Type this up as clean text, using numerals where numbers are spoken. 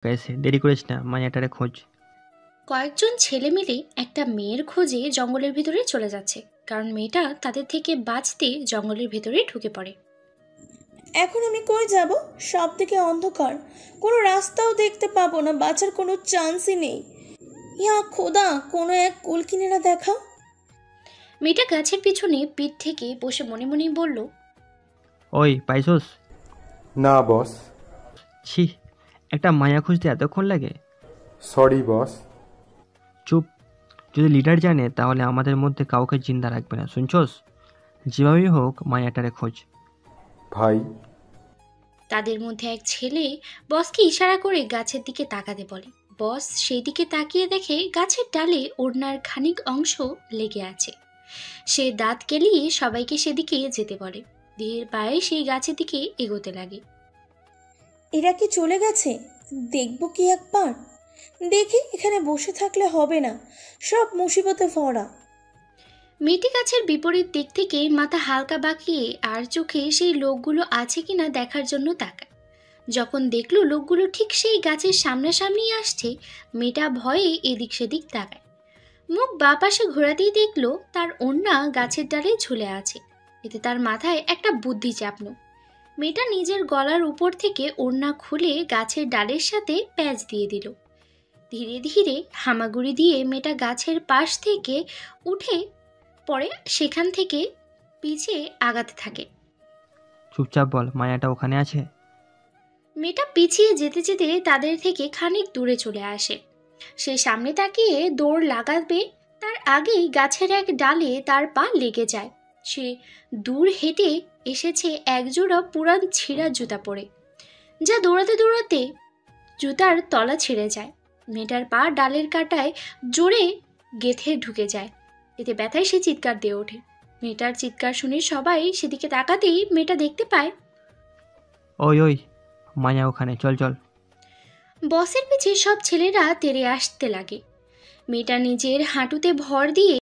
এসে দেরি করিস না, মায়াটারে খোঁজ। কয়েকজন ছেলে মিলে একটা মেয়ের খোঁজে জঙ্গলের ভিতরে চলে যাচ্ছে, কারণ মেয়েটা তাদের থেকে বাঁচতে জঙ্গলের ভেতরে ঢুকে পড়ে। এখন আমি কই যাব? সব থেকে অন্ধকার, কোনো রাস্তাও দেখতে পাবো না, বাঁচার কোনো চান্সই নেই। ইয়া খোদা, কোনো এক কুল কিনারা দেখাও। মেয়েটা গাছের পিছনে পিঠ থেকে বসে মনে মনে বলল, ওই পাইছস? না বস। ছি, একটা মায়া খুঁজতে এতক্ষণ লাগে? Sorry boss. চুপ। যদি লিডার জানে তাহলে আমাদের মধ্যে কাউকে জিন্দা রাখবে না, শুনছস? যেভাবেই হোক মায়াটারে খোঁজ। ভাই। তাদের মধ্যে এক ছেলে বসকে ইশারা করে গাছের দিকে তাকাতে বলে। বস সেই দিকে তাকিয়ে দেখে গাছের ডালে ওড়নার খানিক অংশ লেগে আছে। সে দাঁত কেলিয়ে সবাইকে সেদিকে যেতে বলে। ধীর পায়ে সেই গাছের দিকে এগোতে লাগে। এরা কি চলে গেছে? দেখব কি একবার? দেখি, এখানে বসে থাকলে হবে না, সব মুসিবতে ভরা। মেয়েটি গাছের বিপরীত দিক থেকে মাথা হালকা বাঁকিয়ে আর চোখে সেই লোকগুলো আছে কিনা দেখার জন্য তাকায়। যখন দেখলো লোকগুলো ঠিক সেই গাছের সামনাসামনি আসছে, মেয়েটা ভয়ে এদিক সেদিক তাকায়। মুখ বাঁ পাশে ঘোরাতেই দেখলো তার ওড়না গাছের ডালে ঝুলে আছে। এতে তার মাথায় একটা বুদ্ধি চাপলো। মেয়েটা নিজের গলার উপর থেকে ওড়না খুলে গাছের ডালের সাথে প্যাঁচ দিয়ে দিল। ধীরে ধীরে হামাগুড়ি দিয়ে মেয়েটা গাছের পাশ থেকে উঠে পরে সেখান থেকে পিছিয়ে আগাতে থাকে। চুপচাপ বল, মায়াটা ওখানে আছে? মেয়েটা পিছিয়ে যেতে যেতে তাদের থেকে খানিক দূরে চলে আসে। সে সামনে তাকিয়ে দৌড় লাগাবে, তার আগেই গাছের এক ডালে তার পা লেগে যায়। সে দূর হেঁটে এসেছে একজোড়া পুরান ছিঁড়া জুতা পরে, যা দৌড়াতে দৌড়াতে জুতার তলা ছিঁড়ে যায়। মেয়েটার পা ডালের কাঁটায় জোরে গেঁথে ঢুকে যায়। এতে ব্যথায় সে চিৎকার দিয়ে ওঠে। মেয়েটার চিৎকার শুনে সবাই সেদিকে তাকাতেই মেয়েটা দেখতে পায় ওই ওই, মায়া ওখানে, চল চল। বসের পিছে সব ছেলেরা তেড়ে আসতে লাগে। মেয়েটা নিজের হাঁটুতে ভর দিয়ে